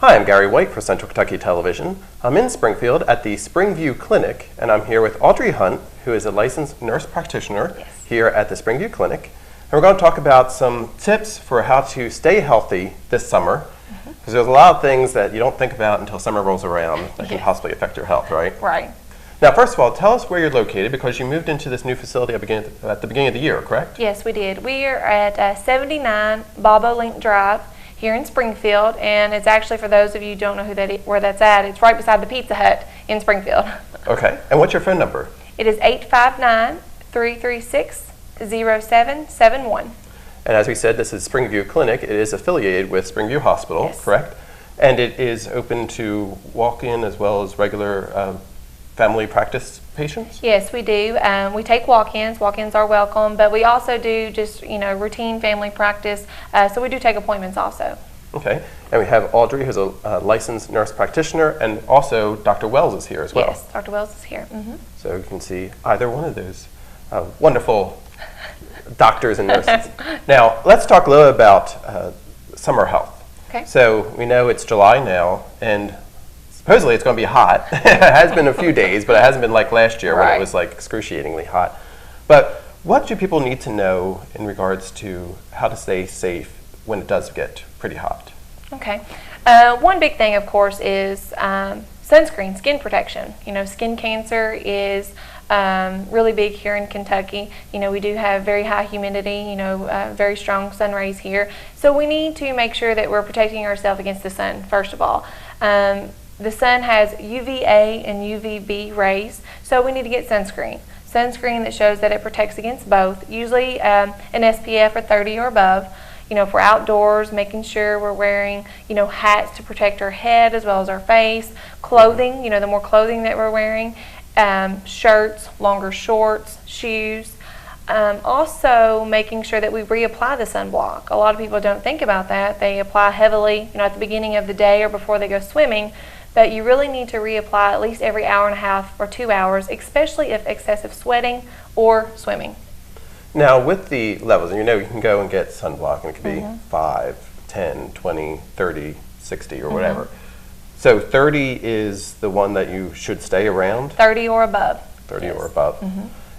Hi, I'm Gary White for Central Kentucky Television. I'm in Springfield at the Springview Clinic, and I'm here with Audrey Hunt, who is a licensed nurse practitioner here at the Springview Clinic. And we're going to talk about some tips for how to stay healthy this summer, because there's a lot of things that you don't think about until summer rolls around that can possibly affect your health, right? Right. Now, first of all, tell us where you're located, because you moved into this new facility at the beginning of the year, correct? Yes, we did. We are at 79 Bobo Link Drive here in Springfield, and it's actually, for those of you who don't know where that's at, it's right beside the Pizza Hut in Springfield. Okay. And what's your phone number? It is 859-336-0771. And as we said, this is Springview Clinic. It is affiliated with Springview Hospital, correct? And it is open to walk-in as well as regular family practice patients? Yes, we do. We take walk-ins. Walk-ins are welcome, but we also do just, routine family practice. So we do take appointments also. Okay. And we have Audrey, who's a licensed nurse practitioner, and also Dr. Wells is here as well. Yes, Dr. Wells is here. Mm-hmm. So you can see either one of those wonderful doctors and nurses. Now, let's talk a little about summer health. Okay. So we know it's July now, and supposedly it's going to be hot. It has been a few days, but it hasn't been like last year when it was like excruciatingly hot. But what do people need to know in regards to how to stay safe when it does get pretty hot? Okay. One big thing, of course, is sunscreen, skin protection. Skin cancer is really big here in Kentucky. We do have very high humidity, very strong sun rays here. So we need to make sure that we're protecting ourselves against the sun, first of all. The sun has UVA and UVB rays, so we need to get sunscreen. Sunscreen that shows that it protects against both, usually an SPF of 30 or above. If we're outdoors, making sure we're wearing, hats to protect our head as well as our face, clothing, the more clothing that we're wearing, shirts, longer shorts, shoes. Also making sure that we reapply the sunblock. A lot of people don't think about that. They apply heavily, at the beginning of the day or before they go swimming, but you really need to reapply at least every hour and a half or 2 hours, especially if excessive sweating or swimming. Now, with the levels, you can go and get sunblock, and it could be 5, 10, 20, 30, 60, or whatever. So 30 is the one that you should stay around? 30 or above. 30 or above.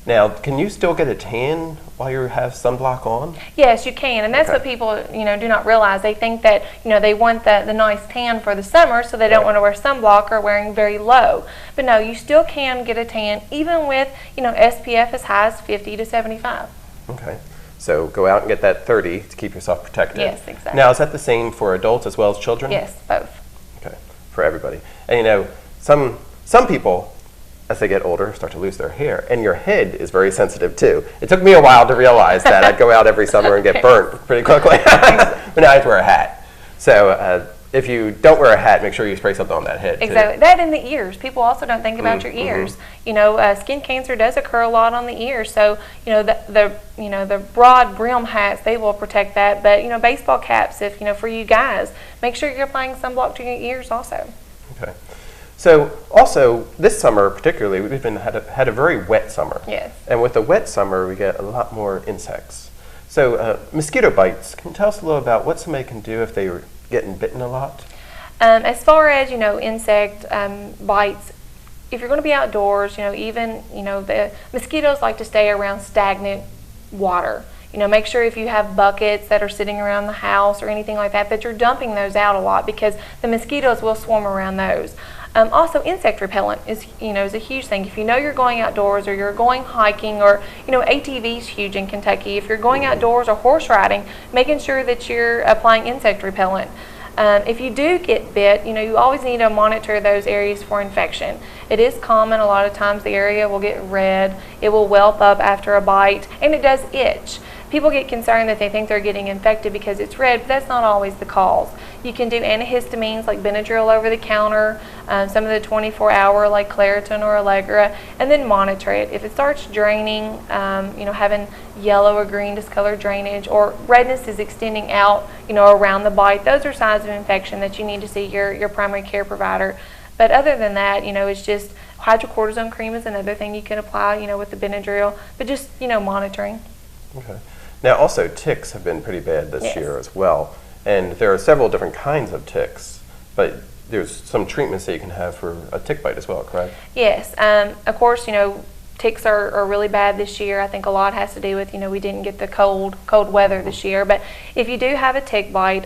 Now, can you still get a tan while you have sunblock on? Yes, you can, and that's what people, do not realize. They think that, they want the nice tan for the summer, so they don't want to wear sunblock or wearing very low. But no, you still can get a tan, even with, SPF as high as 50 to 75. Okay, so go out and get that 30 to keep yourself protected. Yes, exactly. Now, is that the same for adults as well as children? Yes, both. Okay, for everybody. And some people, as they get older, start to lose their hair, and your head is very sensitive too. It took me a while to realize that. I'd go out every summer and get burnt pretty quickly, but now I have to wear a hat. So if you don't wear a hat, make sure you spray something on that head. Exactly. Too. That and the ears. People also don't think about your ears. Skin cancer does occur a lot on the ears. So the broad brim hats, they will protect that. But baseball caps, if for you guys, make sure you're applying sunblock to your ears also. Okay. So also this summer particularly, we've had a very wet summer. Yes. And with a wet summer, we get a lot more insects. So mosquito bites. Can you tell us a little about what somebody can do if they were getting bitten a lot? As far as insect bites, if you're going to be outdoors, the mosquitoes like to stay around stagnant water. Make sure if you have buckets that are sitting around the house or anything like that you're dumping those out a lot, because the mosquitoes will swarm around those. Also, insect repellent is a huge thing. If you're going outdoors or you're going hiking, or ATV is huge in Kentucky. If you're going outdoors or horse riding, making sure that you're applying insect repellent. If you do get bit, you always need to monitor those areas for infection. It is common, a lot of times the area will get red, it will whelp up after a bite, and it does itch. People get concerned that they think they're getting infected because it's red, but that's not always the cause. You can do antihistamines like Benadryl over the counter, some of the 24-hour like Claritin or Allegra, and then monitor it. If it starts draining, having yellow or green discolored drainage, or redness is extending out, around the bite, those are signs of infection that you need to see your primary care provider. But other than that, it's just hydrocortisone cream is another thing you can apply, with the Benadryl, but just, monitoring. Okay. Now, also, ticks have been pretty bad this year as well, and there are several different kinds of ticks. But there's some treatments that you can have for a tick bite as well, correct? Yes. Of course, ticks are really bad this year. I think a lot has to do with, we didn't get the cold weather this year. But if you do have a tick bite,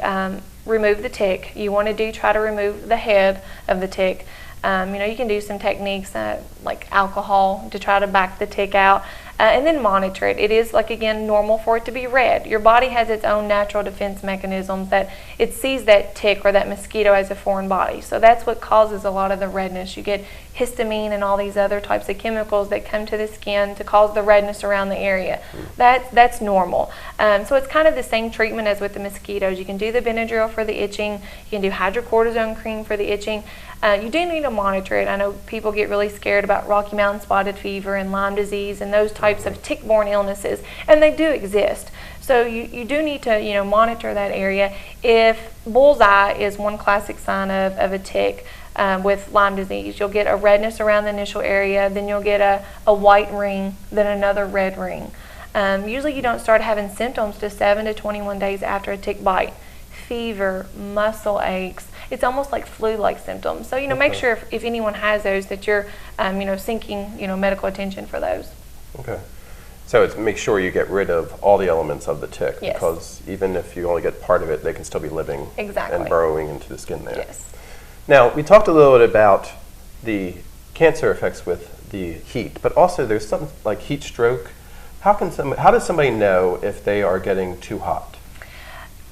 remove the tick. You want to try to remove the head of the tick. You can do some techniques like alcohol to try to back the tick out. And then monitor it. It is, again, normal for it to be red. Your body has its own natural defense mechanisms that it sees that tick or that mosquito as a foreign body. So that's what causes a lot of the redness. You get histamine and all these other types of chemicals that come to the skin to cause the redness around the area. That's normal. So it's kind of the same treatment as with the mosquitoes. You can do the Benadryl for the itching. You can do hydrocortisone cream for the itching. You do need to monitor it. I know people get really scared about Rocky Mountain spotted fever and Lyme disease and those types of tick-borne illnesses, and they do exist. So you do need to monitor that area. If bullseye is one classic sign of a tick with Lyme disease, you'll get a redness around the initial area, then you'll get a white ring, then another red ring. Usually you don't start having symptoms to 7 to 21 days after a tick bite. Fever, muscle aches. It's almost like flu-like symptoms. So, make sure if anyone has those that you're, seeking, medical attention for those. Okay. So it's make sure you get rid of all the elements of the tick. Yes. Because even if you only get part of it, they can still be living and burrowing into the skin there. Yes. Now, we talked a little bit about the cancer effects with the heat, but also there's something like heat stroke. How does somebody know if they are getting too hot?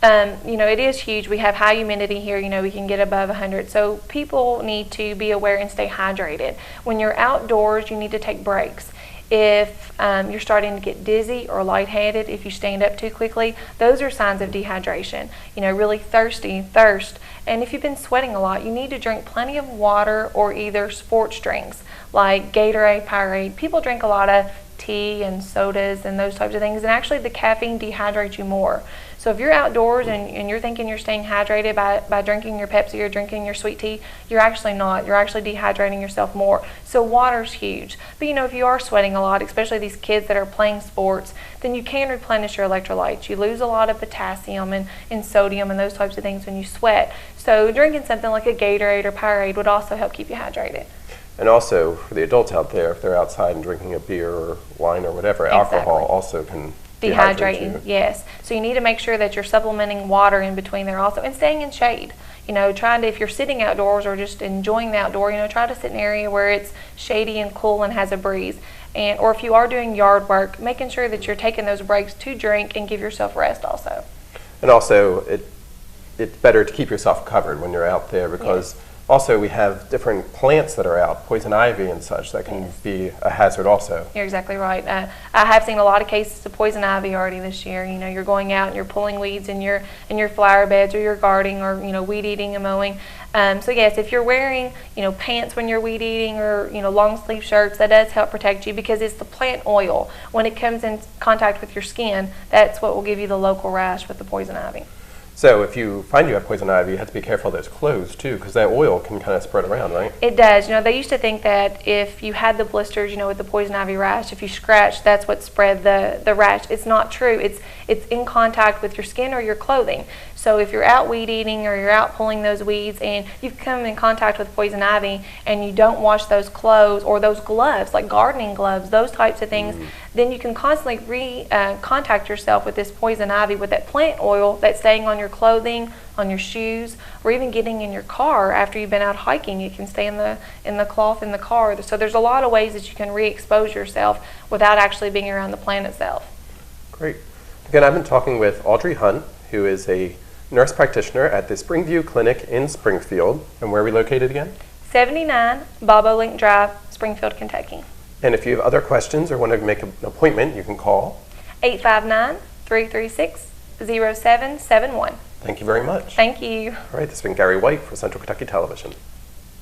It is huge. We have high humidity here. We can get above 100. So people need to be aware and stay hydrated. When you're outdoors, you need to take breaks. If you're starting to get dizzy or lightheaded, if you stand up too quickly, those are signs of dehydration. Really thirst. And if you've been sweating a lot, you need to drink plenty of water or either sports drinks like Gatorade, Powerade. People drink a lot of tea and sodas and those types of things, and actually the caffeine dehydrates you more. So if you're outdoors and you're thinking you're staying hydrated by drinking your Pepsi or drinking your sweet tea, you're actually not. You're actually dehydrating yourself more. So water's huge. But if you are sweating a lot, especially these kids that are playing sports, then you can replenish your electrolytes. You lose a lot of potassium and sodium and those types of things when you sweat. So drinking something like a Gatorade or Powerade would also help keep you hydrated. And also, for the adults out there, if they're outside and drinking a beer or wine or whatever, alcohol also can dehydrate you. Yes. So you need to make sure that you're supplementing water in between there also, and staying in shade. Trying to, if you're sitting outdoors or just enjoying the outdoor, try to sit in an area where it's shady and cool and has a breeze. Or if you are doing yard work, making sure that you're taking those breaks to drink and give yourself rest also. And also, it's better to keep yourself covered when you're out there because also we have different plants that are out, poison ivy and such, that can be a hazard also. You're exactly right. I have seen a lot of cases of poison ivy already this year. You're going out and you're pulling weeds in your flower beds or you're gardening or weed eating and mowing. So yes, if you're wearing pants when you're weed eating or long sleeve shirts, that does help protect you because it's the plant oil. When it comes in contact with your skin, that's what will give you the local rash with the poison ivy. So if you find you have poison ivy, you have to be careful that it's closed too, because that oil can kind of spread around, right? It does. They used to think that if you had the blisters, with the poison ivy rash, if you scratch, that's what spread the rash. It's not true. It's in contact with your skin or your clothing. So if you're out weed eating or you're out pulling those weeds and you've come in contact with poison ivy and you don't wash those clothes or those gloves, like gardening gloves, those types of things, then you can constantly contact yourself with this poison ivy with that plant oil that's staying on your clothing, on your shoes, or even getting in your car after you've been out hiking. It can stay in the cloth in the car. So there's a lot of ways that you can re-expose yourself without actually being around the plant itself. Great. Again, I've been talking with Audrey Hunt, who is a nurse practitioner at the Springview Clinic in Springfield. And where are we located again? 79 Bobolink Drive, Springfield, Kentucky. And if you have other questions or want to make an appointment, you can call 859-336-0771. Thank you very much. Thank you. All right, this has been Gary White for Central Kentucky Television.